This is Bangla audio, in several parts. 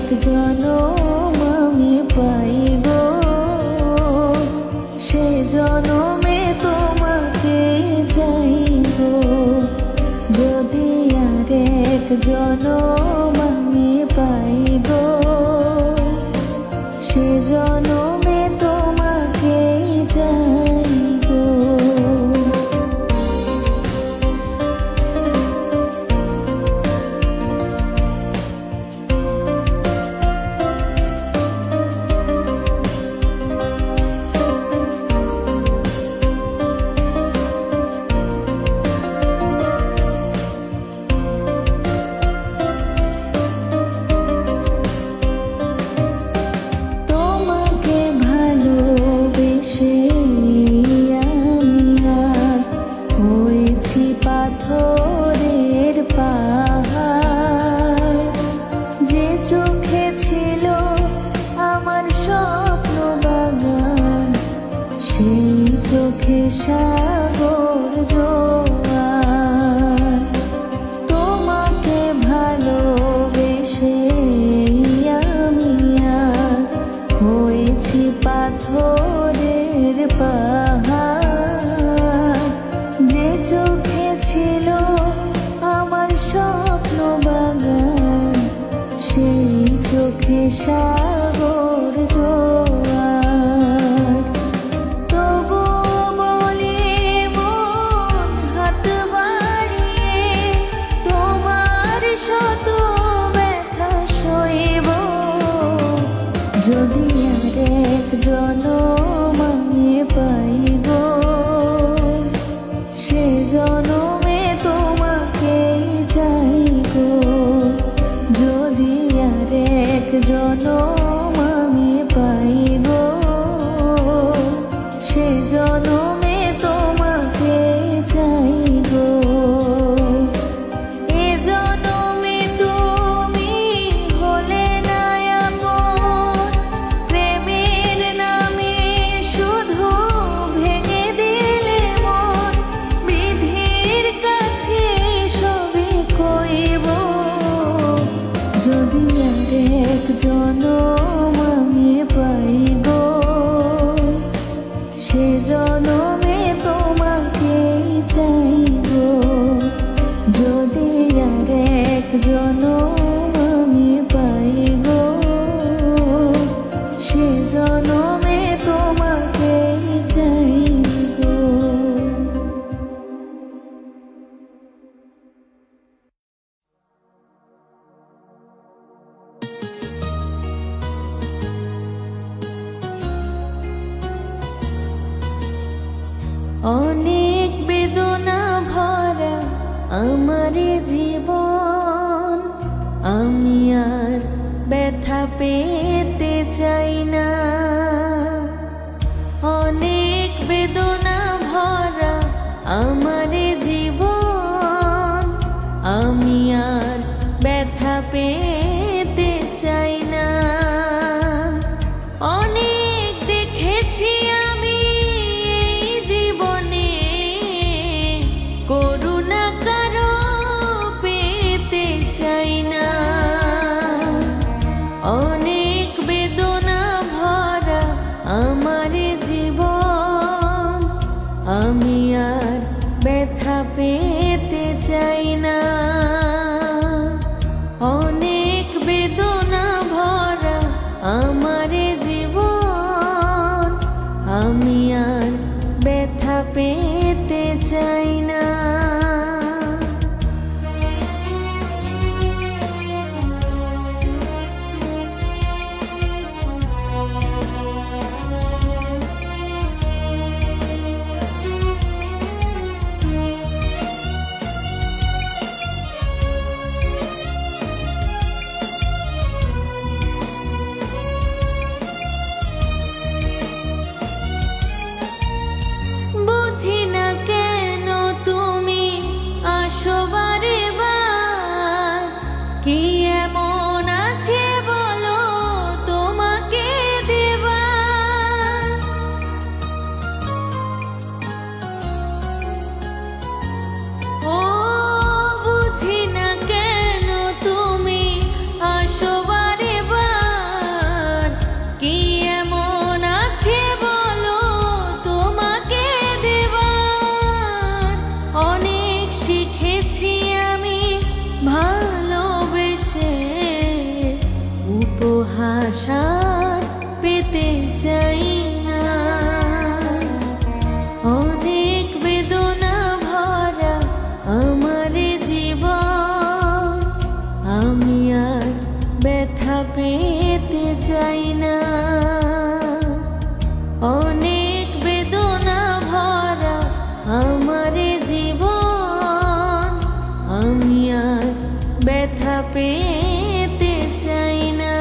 এক জনম আমি পাই গো, সে জনমে তোমাকে চাই গো। যদি আর এক জনম আমি পাই গো, সে জনমে তোমাকে চাই গো। পাথরের পাহাড়, যে চোখে ছিল আমার স্বপ্ন বাগান, সেই চোখে সাগর জোয়ার। তোমাকে ভালোবেসে আমি আজ হয়েছি পাথরের পাহাড়, যে চোখে ছিল আমার স্বপ্ন বাগান, সেই চোখে সাগর জোয়ার। তবু বলি মন হাত বাড়িয়ে তোমার শত ব্যথা সইব। যদি আর এক জনম আমি পাই গো, সে জনমে তোমাকে চাই গো। যদি আর এক জনম আমি পাই গো, সে জনমে তোমাকে চাই গো। এ জনমে তুমি হলে না আপন, প্রেমের নামে শুধু ভেঙে দিলে মন। বিধির কাছে সবে কইব, যদি আর এক জনম আমি পাই গো, সে জনমে তোমাকে চাই গো। যদি আর এক জনম আমি পাই গো, সে জনমে তোমাকে চাই গো। অনেক বেদনা ভরা আমার জীবন, আমি আর ব্যথা পেতে চাই না। অনেক বেদনা ভরা আমার জীবন, আমি আর ব্যথা পেতে চাই না। অনেক দেখেছি আমি এই জীবনে, করুণা কারো পেতে চাই না। অনেক বেদনা ভরা চাই না। অনেক বেদনা ভরা আমার জীবন, আমি আর ব্যথা পেতে চাই না।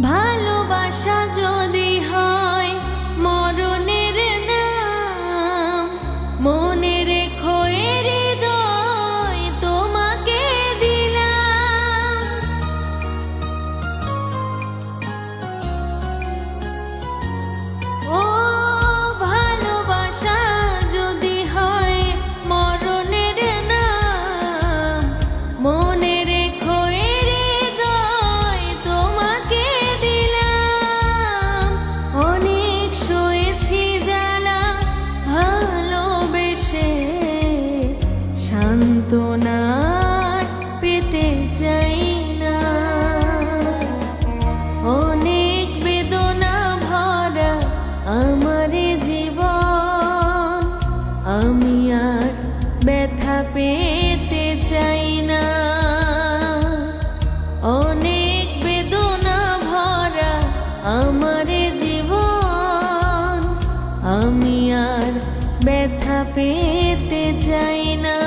ভালোবাসা যদি হয় মরণের নাম, মনে রেখো এ হৃদয় তোমাকে দিলাম। ও ভালোবাসা যদি হয় মরণের নাম, মনে রেখো এ হৃদয় তোমাকে দিলাম। অনেক সয়েছি জ্বালা ভালোবেসে, সান্ত্বনা পেতে চাই না। অনেক বেদনা ভরা আমার জীবন, আমি আর ব্যথা পেতে চাই না। অনেক বেদনা ভরা আমার জীবন, আমি আর ব্যথা পেতে চাই না।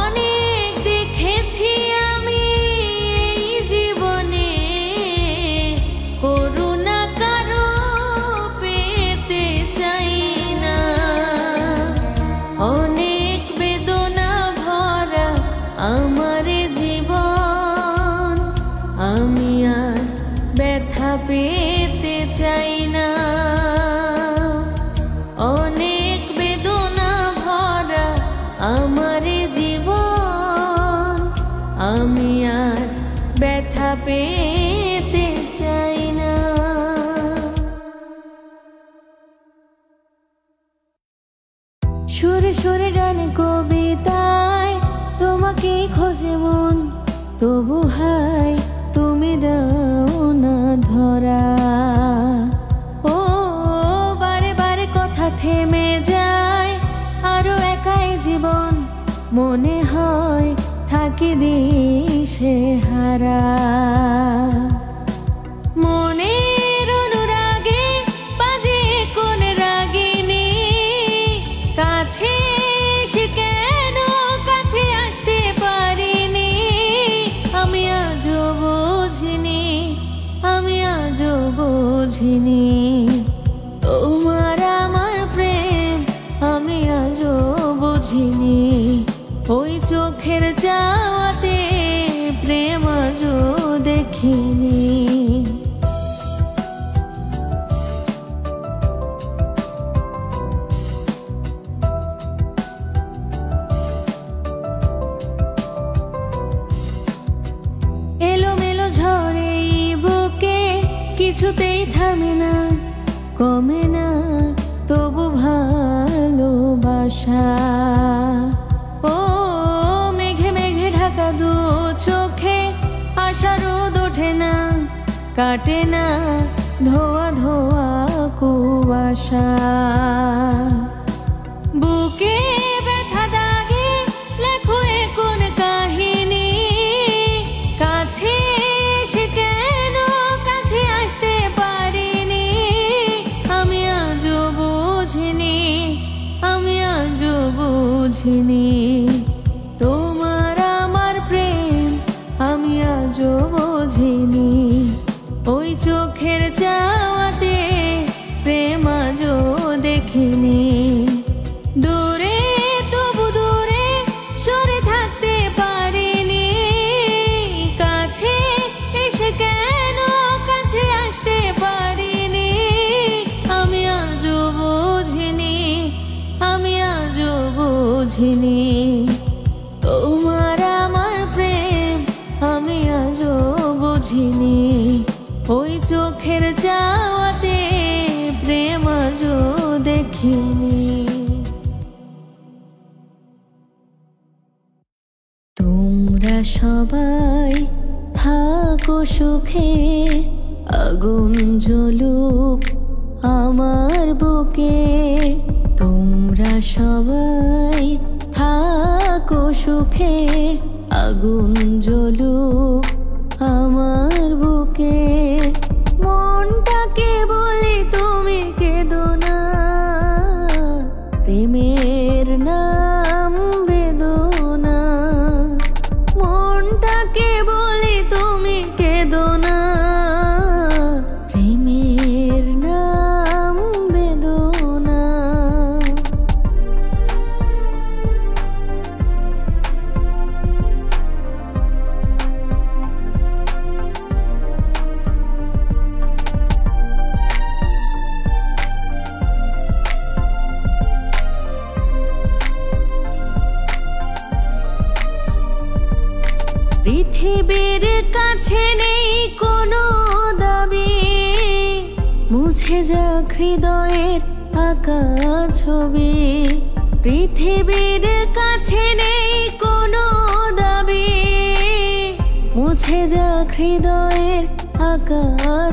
অনেক দেখেছি আমি এই জীবনে, করুণা কারো পেতে চাই না। অনেক বেদনা ভরা আমার জীবন, আমি আর ব্যথা পেতে চাই না। অনেক বেদনা ভরা আমার জীবন, আমি আর ব্যথা পেতে চাই না। সুরে সুরে গানে কবিতায় তোমাকে খোঁজে মন, তবু হাই তুমি দাও না ধরা। ও বারে বারে কথা থেমে যায়, আরো একাই জীবন মনে হয় থাকি দিশে হারা। মনের অনুরাগে বাজে কোন রাগিনী, কাছে এসে কেন কাছে আসতে পারিনি। আমি আজও বুঝিনি, আমি আজও বুঝিনি তোমার আমার প্রেম, আমি আজও বুঝিনি। ওই চোখের চাওয়াতে প্রেম আজও দেখিনি। এলোমেলো ঝড়ে বুকে কিছুতেই থামে না, কমে না তবু ভালোবাসা। ও মেঘে মেঘে ঢাকা দু চোখে আশা রোদ ওঠে না, কাটে না ধোয়া ধোয়া কুয়াশা। বুকে ব্যথা দাগে লেখো এ কোন কাহিনী, কাছে এসে কেন কাছে আসতে পারিনি। আমি আজও বুঝিনি, আমি আজও বুঝিনি তোমার আমার প্রেম, আমি আজও বুঝিনি। ওই চোখের চাওয়াতে প্রেম আজও দেখিনি। দূরে তবু দূরে সরে থাকতে পারিনি, কাছে এসে কেন কাছে আসতে পারিনি। আমি আজও বুঝিনি, আমি আজও বুঝিনি তোমার আমার প্রেম, আমি আজও বুঝিনি। ওই চোখের চাওয়াতে দেখিনি। তোমরা সবাই থাকো সুখে, আগুন জ্বলুক আমার বুকে। তোমরা সবাই থাকো সুখে, আগুন জ্বলুক আমার বুকে। মনটাকে বলি তুমি কেঁদো না, প্রেমের নাম বেদনা। মনটাকে বলি তুমি কেঁদো না, প্রেমের নাম বেদনা। পৃথিবীর কাছে নেই কোনো দাবি, মুছে যাক হৃদয়ের আঁকা ছবি। পৃথিবীর কাছে নেই কোনো দাবি, মুছে যাক হৃদয়ের আঁকা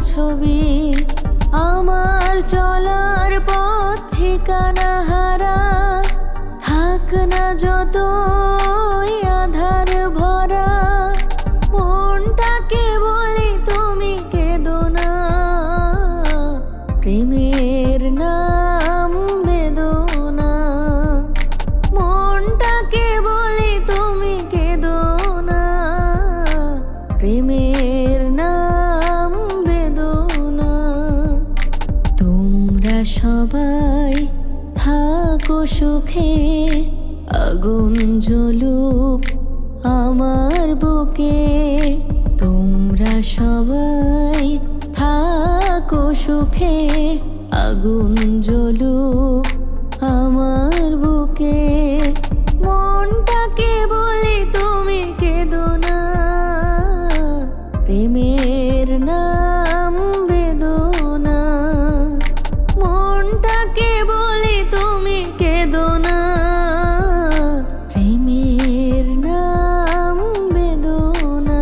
ছবি। আমার চলার পথ ঠিকানা হারা, থাক না যতই আধার ভরা। মনটাকে বলি তুমি কেঁদো না, প্রেমের নাম বেদনা। মনটাকে বলি তুমি কেঁদো না, প্রেমের নাম বেদনা। তোমরা সবাই থাকো সুখে, আগুন জ্বলুক আমার বুকে। তোমরা সবাই থাকো সুখে, আগুন জ্বলুক আমার বুকে। মনটাকে বলি তুমি কেঁদো না, প্রেমের নাম বেদনা। মনটাকে বলি তুমি কেঁদো না, প্রেমের নাম বেদনা।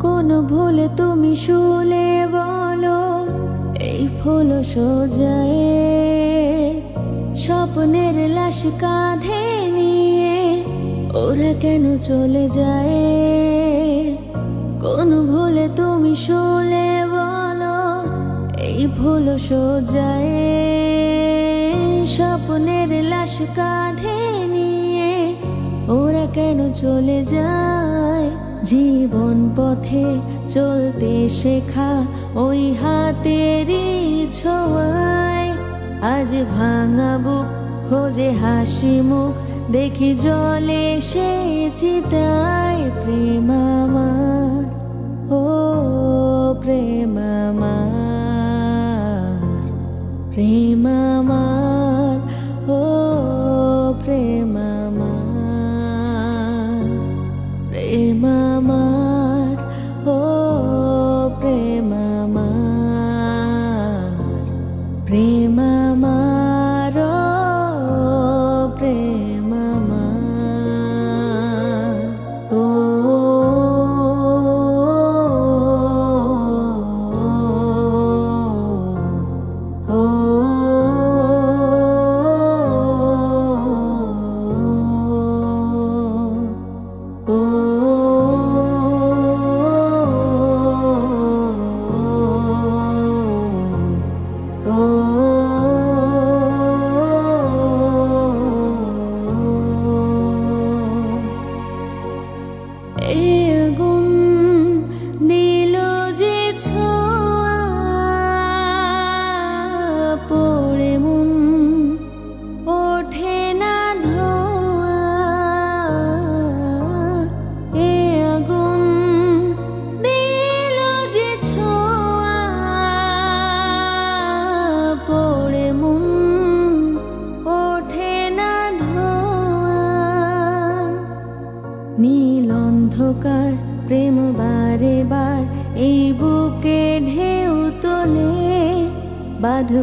কোন ভুলে তুমি শুলে বলো, এই ফুল সোজায়ে স্বপ্নের লাশ কাঁধে নিয়ে ওরা কেন চলে যায়। কোন ভুলে তুমি শুলে বলো, এই ফুল সোজায়ে স্বপ্নের লাশ কাঁধে নিয়ে ওরা কেন চলে যায়। জীবন পথে চলতে শেখা ওই হাতেরই ছোঁয়ায়, আজ ভাঙা বুক খোঁজে হাসি মুখ, দেখি জলে সে চিতায়। প্রেম আমার, ও প্রেম আমার, প্রেম আমার, ও প্রেম আমার, প্রেম আমার, ও প্রেম আমার, প্রেম আমার, ও প্রেম আমার, ও ও ও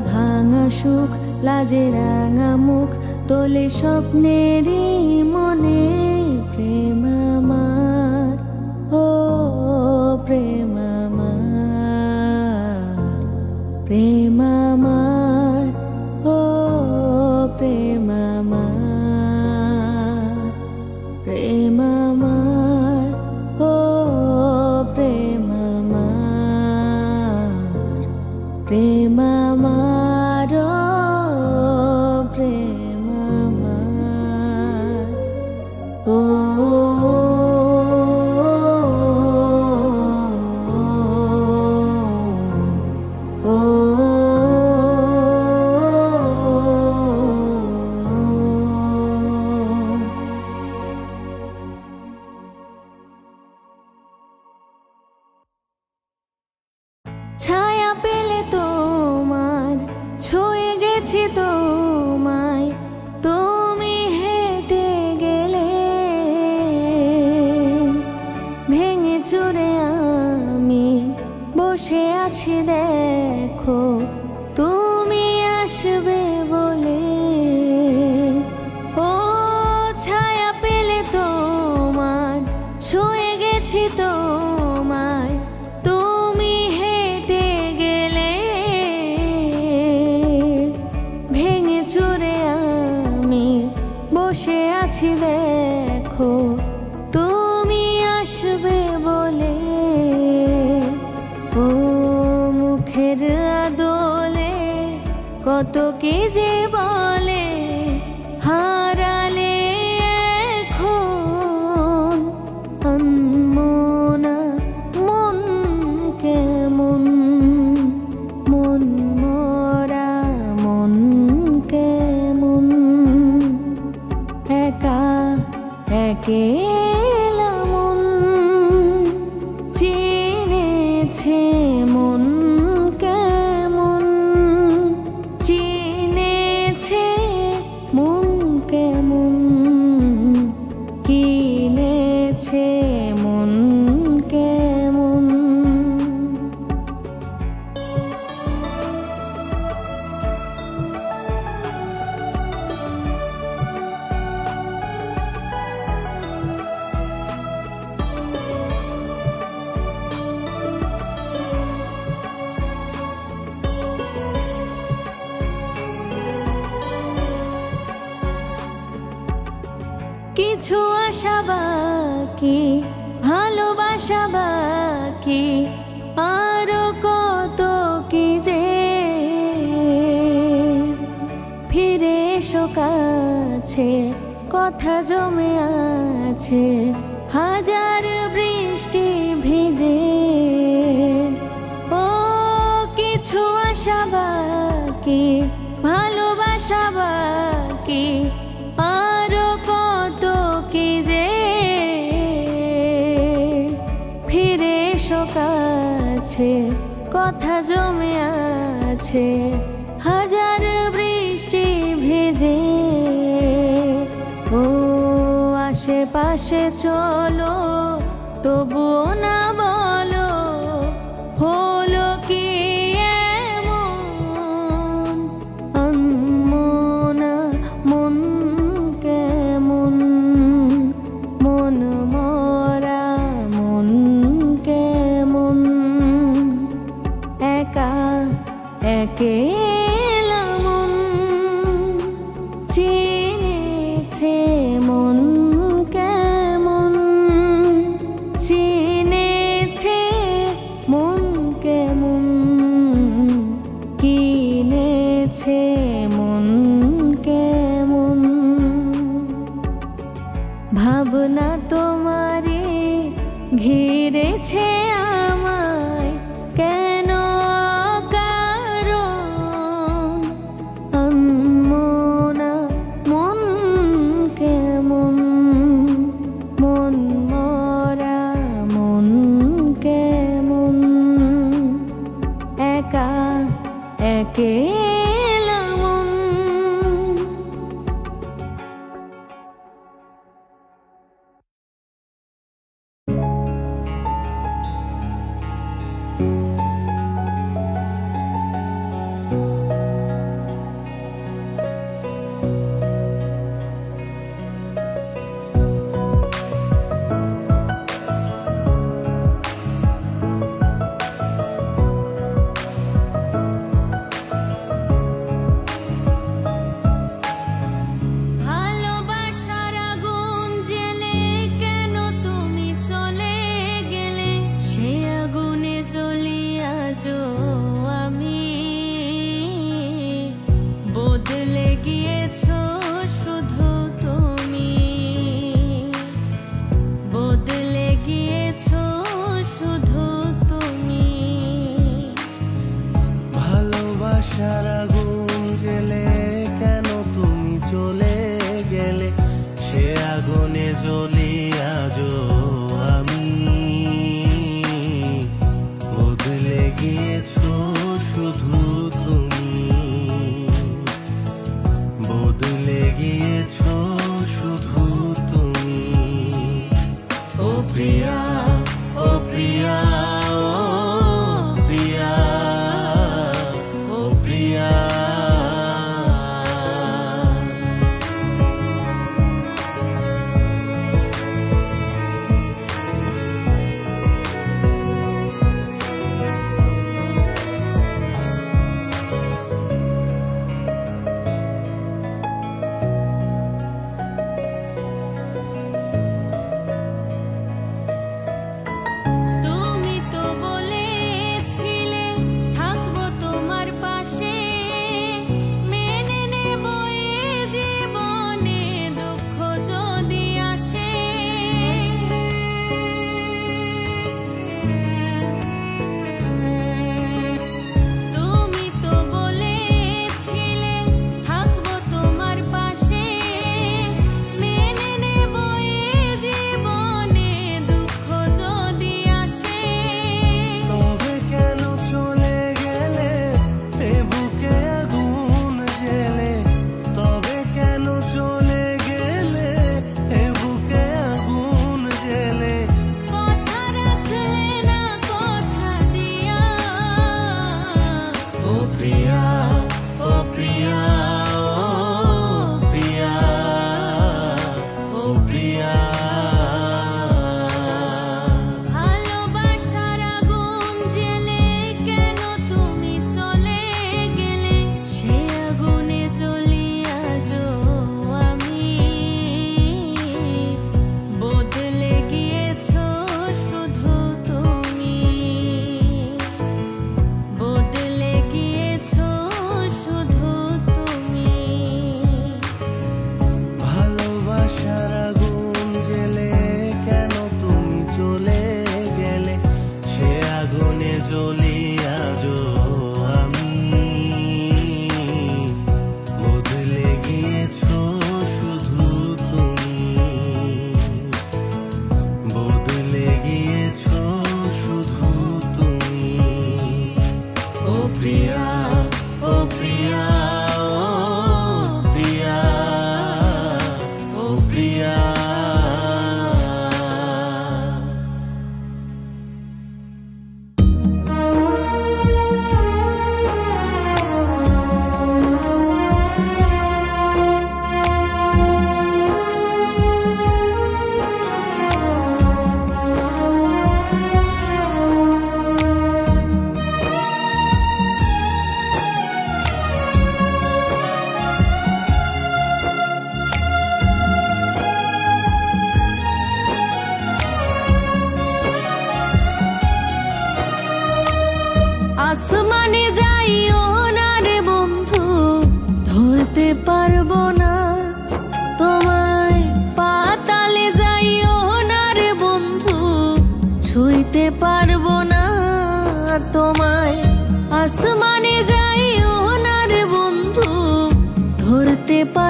ভাঙা সুখ লাজে রাঙা মুখ তোলে স্বপ্নেরই মনে প্রেম আমার ও প্রেম আমার প্রেম আমার ও প্রেম আমার প্রেম আমার ও প্রেম আমার প্রেম আমার ও প্রেম আমার ও ছায়া পেলে তোমার ছুঁয়ে গেছি তোমায় তুমি হেঁটে গেলে ভেঙে চুরে আমি বসে আছি দেখো তুমি আসবে বলে ও ছায়া পেলে তোমার ছুঁয়ে গেছি তোমায় তুমি হেঁটে গেলে ভেঙে চুরে আমি বসে আছি দেখো তুমি আসবে বলে ও মুখের আদলে কত কি যে বলে হারালে এখন আনমনা মন কেমন মন মরা মন কেমন একা একেলা মন চিনেছে মন কেমন চিনেছে মন কেমন কিনেছে মন কেমন কিছু আশা বাকি ভালোবাসা বাকি আরো কত কি যে ফিরে এসো কাছে কথা জমে আছে হাজার বৃষ্টি ভিজে ও কিছু আশা বাকি ভালোবাসা বাকি আরো কত কি যে ফিরে এসো কাছে কথা জমে আছে হাজার বৃষ্টি ভেজে ও আশেপাশে চলো তবুও না বলো হলো কি এমন আনমনা মন কেমন মন মরা মন কেমন একা একেলা মন চিনেছে মন কেমন চিনেছে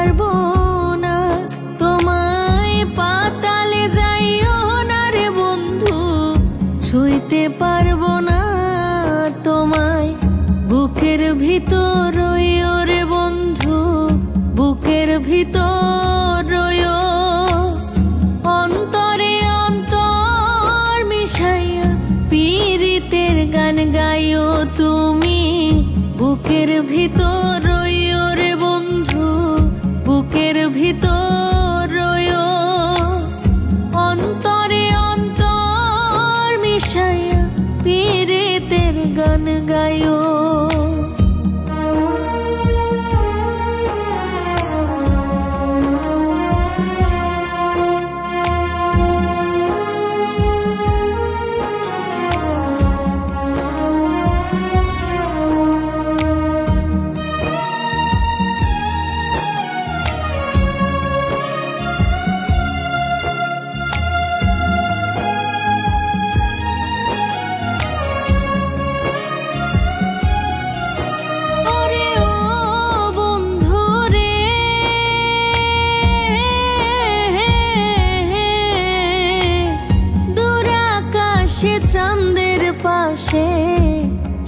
পারবো না তোমায়, পাতালে যাইও না রে বন্ধু, ছুঁইতে পারবো না তোমায়। বুকের ভিতর রইও রে বন্ধু, বুকের ভিতর রইও, অন্তরে অন্তর মিশাইয়া পীড়িতের গান গাইও তুমি। বুকের ভিতর রইও রে বন্ধু, বুকের ভিতর রইও, অন্তরে অন্তর মিশাইয়া পীড়িতের গান গাইও। চাঁদের পাশে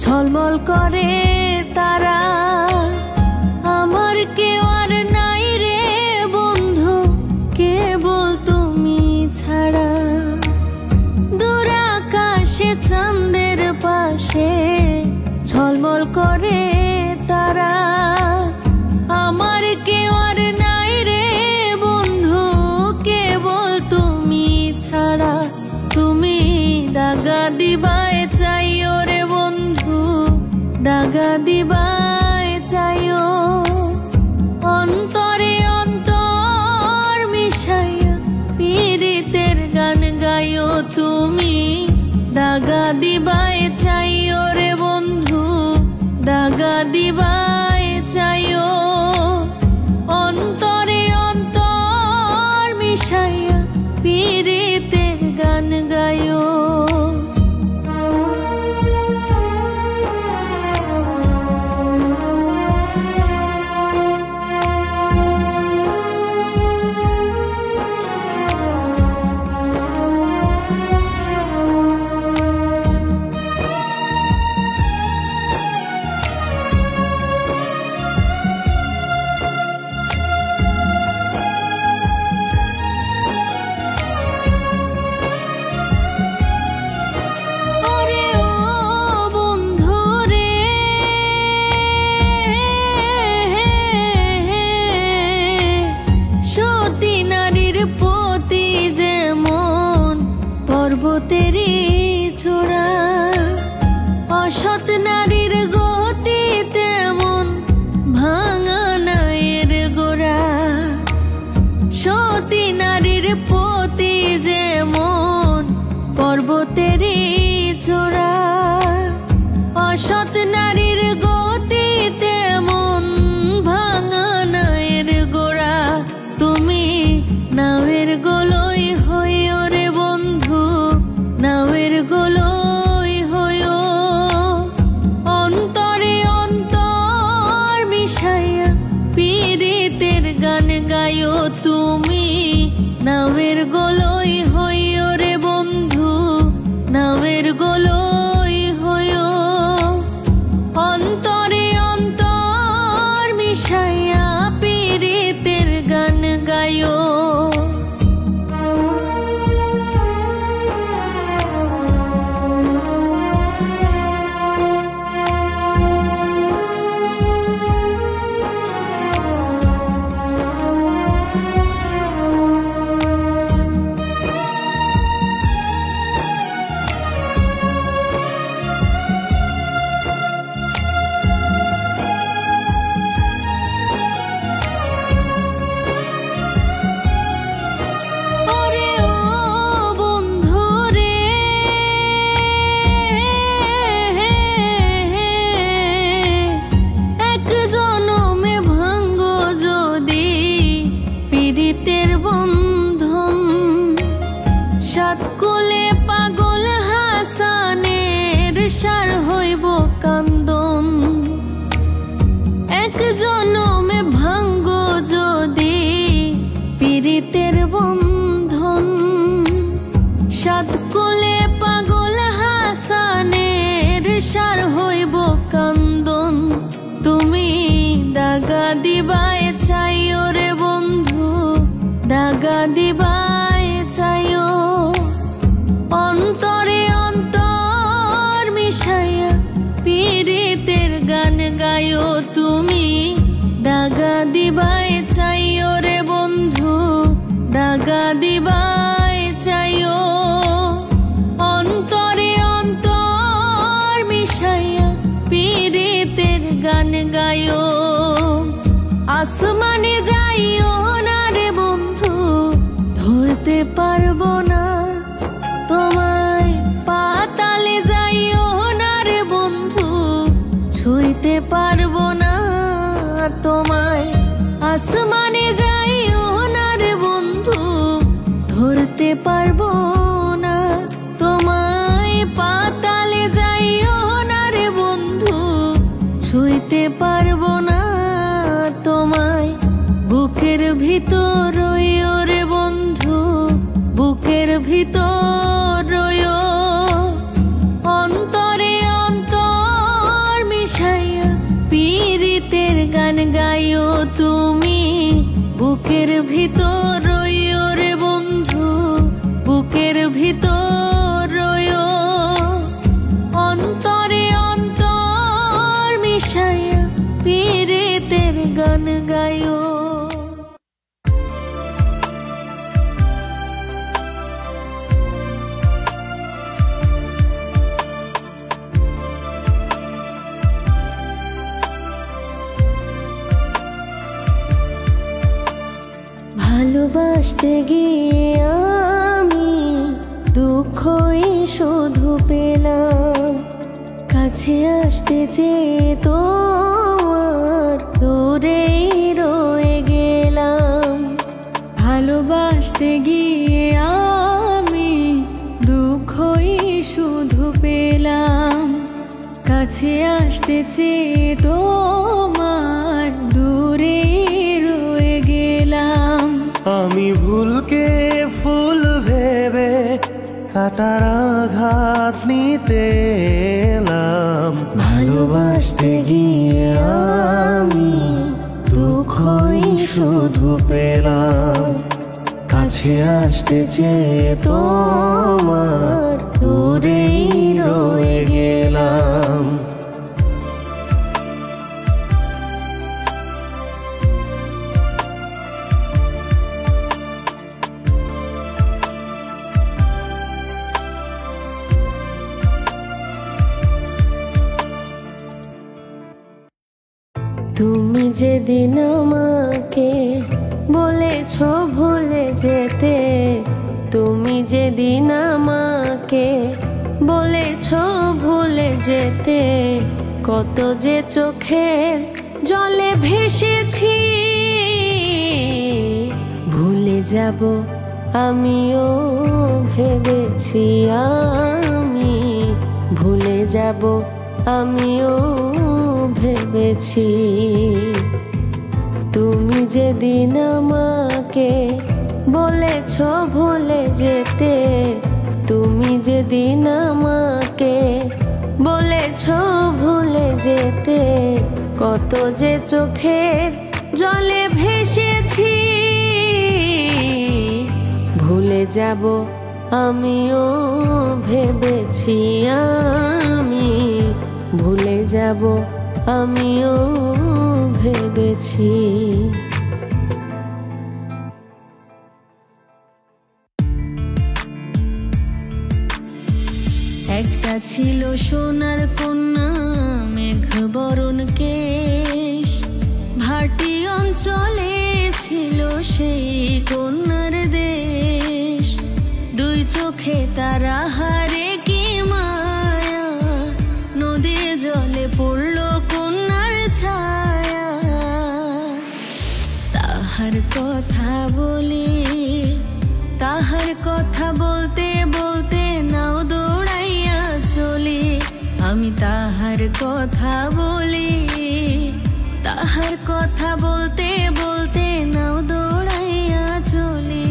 ঝলমল করে তারা, আমার কেউ আর নাই রে বন্ধু, কেবল তুমি ছাড়া। দূর আকাশে চাঁদের পাশে ঝলমল করে তারা, আমার কেউ আর নাই রে বন্ধু, কেবল তুমি ছাড়া। তুমি দাগা দিবায় চাইও রে বন্ধু, দাগা দিবায় চাইও, অন্তরে অন্তর মিশাইয়া পীড়িতের গান গাইও তুমি। দাগা দিবায় চাইও রে বন্ধু, দাগা দিবায় চাইও, অন্তরে অন্তর মিশাইয়া পীড়িতের গান গাইও। পর্বতেরই চূড়া, অসৎ নারীর গতি তেমন ভাঙা নায়ের গোড়া। সতী নারীর পতি যেমন পর্বতেরই চূড়া, অসৎ নারীর গতি তেমন ভাঙা নায়ের গোড়া। তুমি নাওয়ের গোলই হইও রে বন্ধু, নাওয়ের গোলই হইও, অন্তরে অন্তর মিশাইয়া পীড়িতের গান গাইও তুমি। নাওয়ের গোলই হইও রে বন্ধু, নাওয়ের গোলই হইও, অন্তরে অন্তর মিশাইয়া পীড়িতের গান গাইও। সাতকুলে পাগল হাসানের সার হইব কান্দন, এক জনমে ভাঙ্গ যদি দিবায় চাইও রে বন্ধু, দাগা দিবায় চাইও। অন্তরে অন্তর মিশাইয়া পীড়িতের গান গাইও তুমি, দাগা দিবায় চাইও রে বন্ধু, দাগা দিবায় চাইও। অন্তরে অন্তর মিশাইয়া পীড়িতের গান গাইও। আসমানে যাইও না রে বন্ধু, ধরতে পারবো না তোমায়। পাতালে যাইও না রে বন্ধু, ছুঁইতে পারবো না তোমায়। আসমানে যাইও না রে বন্ধু, ধরতে পারবো না তোমায়। পাতালে যাইও না রে বন্ধু, ছুঁইতে পারবো না তোমায়। বুকের ভিতর রইও রে বন্ধু, বুকের ভিতর রইও। অন্তরে অন্তর মিশাইয়া পীড়িতের গান গাইও তুমি, বুকের ভিতর রইও রে বন্ধু, বুকের ভিতর রইও। অন্তরে অন্তর মিশাইয়া পীড়িতের গান গাইও। ভালোবাসতে গিয়ে আমি দুঃখই শুধু পেলাম, কাছে আসতে চেয়ে তোমার দূরেই রয়ে গেলাম। ভালোবাসতে গিয়ে আমি দুঃখই শুধু পেলাম, কাছে আসতে চেয়ে তোমার দূরেই রয়ে গেলাম। আমি ভুলকে ফুল ভেবে কাটার আঘাত নিতে এলাম। ভালোবাসতে গিয়ে আমি দুঃখই শুধু পেলাম, কাছে আসতে চেয়ে তোমার দূরেই রয়ে গেলাম। তুমি যেদিন আমাকে বলেছ ভুলে যেতে, তুমি যেদিন আমাকে বলেছ ভুলে যেতে, কত যে চোখের জলে ভেসেছি। ভুলে যাব আমিও ভেবেছি, আমি ভুলে যাব আমিও ভেবেছি। তুমি যেদিন আমাকে বলেছ ভুলে যেতে, তুমি যেদিন আমাকে বলেছ ভুলে যেতে, কত যে চোখের জলে ভেসেছি। ভুলে যাব আমিও ভেবেছি, আমি ভুলে যাব আমিও ভেবেছি। একটা ছিল সোনার কন্যা, মেঘ বরণ কেশ, ভাটি অঞ্চলে ছিল সেই কন্যার দেশ। দুই চোখে তারা হারে কি মায়া, নদীর জলে পড়ল কন্যার ছায়া। তাহার কথা বলি, তাহার কথা বলতে বলতে নাও দৌড়াইয়া চলি। আমি তাহার কথা বলি, তাহার কথা বলতে বলতে নাও দৌড়াইয়া চলি।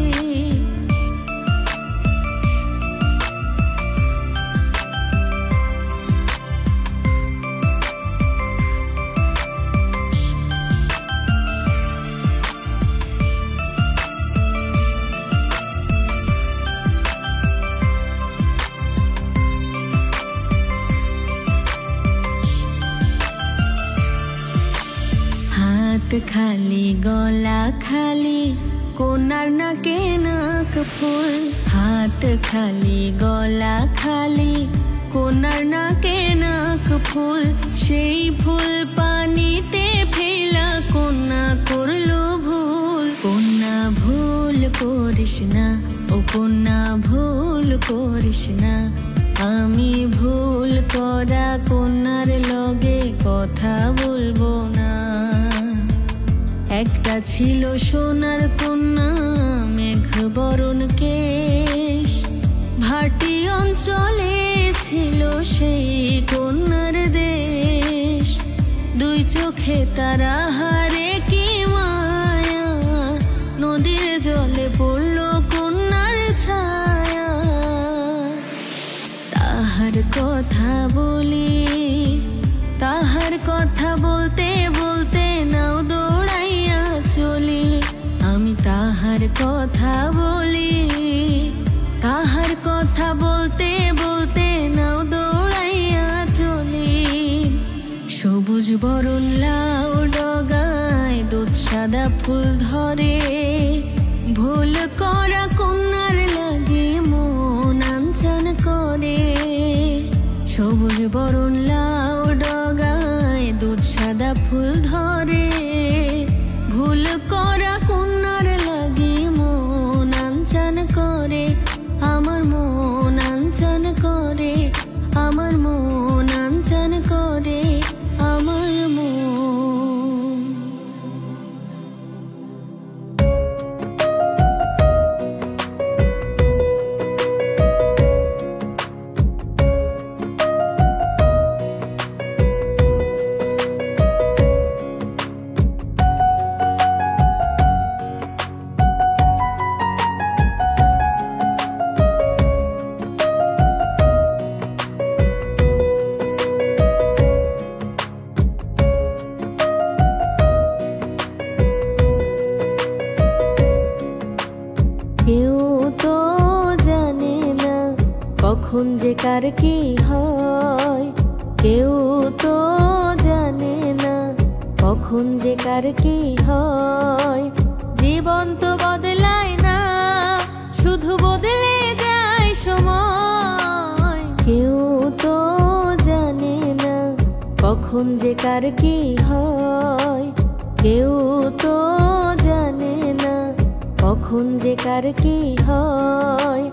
খালি গলা খালি কোনার নাকে নাক ফুল, হাত খালি গলা খালি কোনার নাকে নাক ফুল, সেই ফুল পানিতে ফেলা কন্যা করলো ভুল। কন্যা ভুল করিস না, ও কন্যা ভুল করিস না, আমি ভুল করা কন্যার লগে কথা বলবো না। একটা ছিল সোনার কন্যা মেঘ বরণ কেশ, ভাটি অঞ্চলে ছিল সেই কন্যার দেশ। দুই চোখে তারা হারে কি মায়া, নদীর জলে পড়ল কন্যার ছায়া। তাহার কথা বলি, তাহার কথা বলতে বলতে নাও দৌড়াইয়া চলি। আমি তাহার কথা বলি, তাহার কথা বলতে বলতে নাও দৌড়াইয়া চলি। সবুজ বরণ লাউ ডগায় দুধ সাদা ফুল ধরে, ভুল করা কন্যার লাগে মন আনচান করে। সবুজ বরণ লাউ ডগায় দুধ সাদা ফুল ধরে, ভুল করা কন্যার লাগে মন আনচান করে। আমার মন আনচান করে, আমার মন আনচান করে, আমার মন। কেউ তো জানে না কখন যে কার কি হয়, কেউ তো জানে না কখন যে কার কি হয়। জীবন তো বদলায় না, শুধু বদলে যায় সময়। কেউ তো জানে না কখন যে কার কি হয়, কেউ তো জানে না কখন যে কার কি হয়।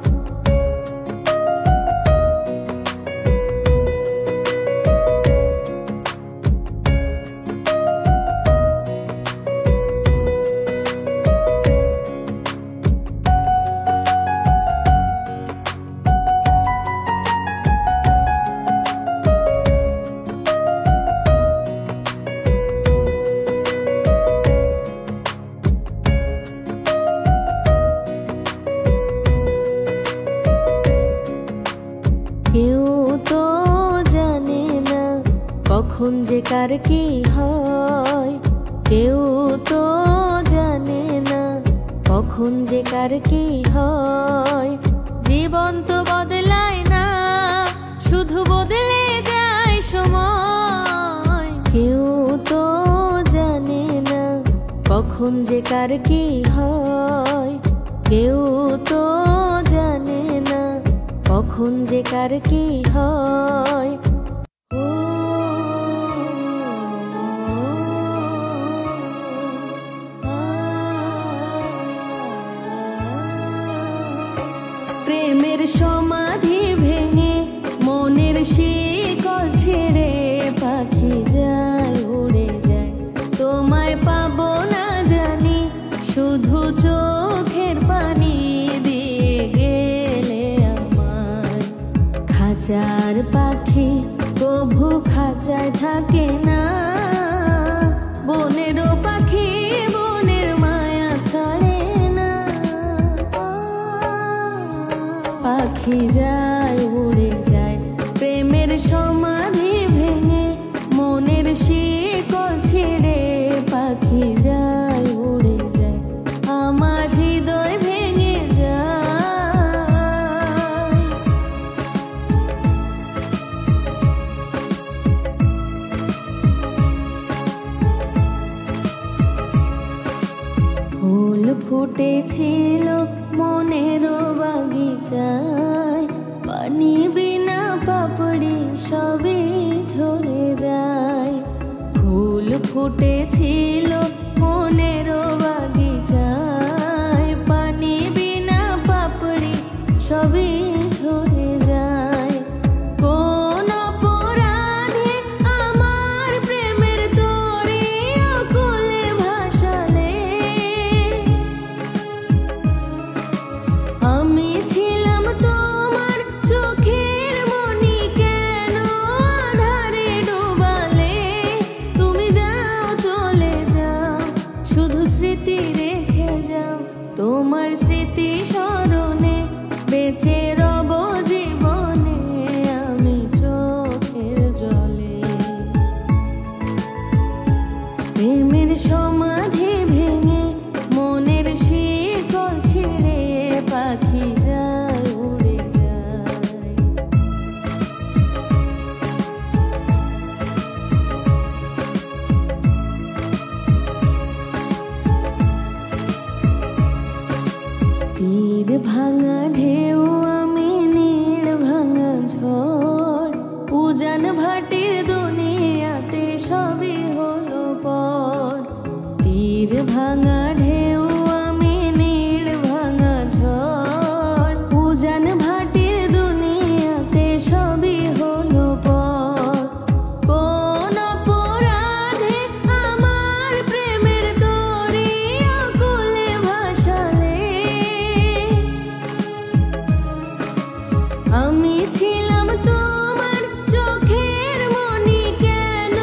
কেউ তো জানে না কখন যে কার কি হয়, কেউ তো জানে না কখন যে কার কি হয়। জীবন তো বদলায় না, শুধু বদলে যায় সময়। কেউ তো জানে না কখন যে কার কি হয়, কেউ তো জানে না কখন যে কার কি হয়। প্রেমের সমাধি ভেঙে মনের শিকল ছেড়ে পাখি যায় উড়ে যায়, তোমায় পাবো না জানি, শুধু চোখের পানি দিয়ে গেলে আমায়। খাঁচার পাখি কভু খাঁচায় থাকে না, বনেরও পাখি বনের মায়া ছাড়ে না। পাখি যায় উড়ে যায় প্রেমের সমাধি ভেঙে, মনের শিকল ছেড়ে পাখি যায় উড়ে যায়, আমার হৃদয় ভেঙে যায়। ফুটেছিল মনের বাগিচায়, পানি বিনা পাপড়ি সবই ঝরে যায়। ফুল ফুটেছিল মনের বাগিচায়, পানি বিনা পাপড়ি সবই ঝরে যায়। কোন অপরাধে আমার প্রেমের তরি অকুলে ভাসালে, আমি ছিলাম তোমার চোখের মনি, কেন আধারে ডোবালে? তুমি যাও চলে যাও, শুধু স্মৃতি রেখে যাও, তোমার স্মৃতি স্মরণে বেঁচে রব জীবনে আমি চোখের জলে। প্রেমের সমাধি ভেঙে মনের শিকল ছিঁড়ে পাখি যায় উড়ে যায়। তীর ভাঙা ঢেউ আমি নীড় ভাঙা ঝড়, উজান ভাটির দুনিয়াতে সবই হলো পর। তীর ভাঙা ঢেউ আমি নীড় ভাঙা ঝড়, উজান ভাটির দুনিয়াতে সবই হলো পর। কোন অপরাধে আমার প্রেমের তরি অকুলে ভাসালে, আমি ছিলাম তোমার চোখের মনি, কেন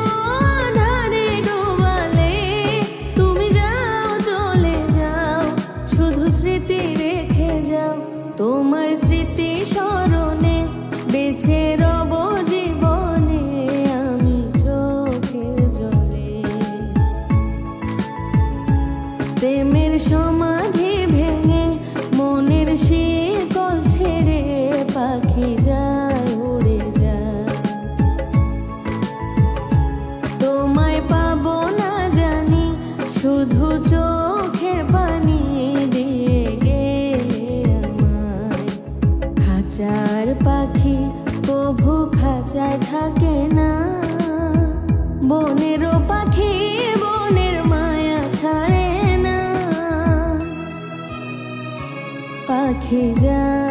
আধারে ডোবালে? তুমি যাও চলে যাও, শুধু স্মৃতি রেখে যাও, তোমার স্মৃতি স্মরণে বেঁচে রব জীবনে আমি চোখের জলে। প্রেমের সমাধি ভেঙে মনের শিকল ছেড়ে পাখি যায় উড়ে যায়। তোমায় পাবো না জানি, শুধু চোখের পানি দিয়ে গেলে আমায়। খাঁচার পাখি প্রভু খাঁচায় থাকে না, বনেরও পাখি বনের মায়া ছাড়ে না। পাখি যায়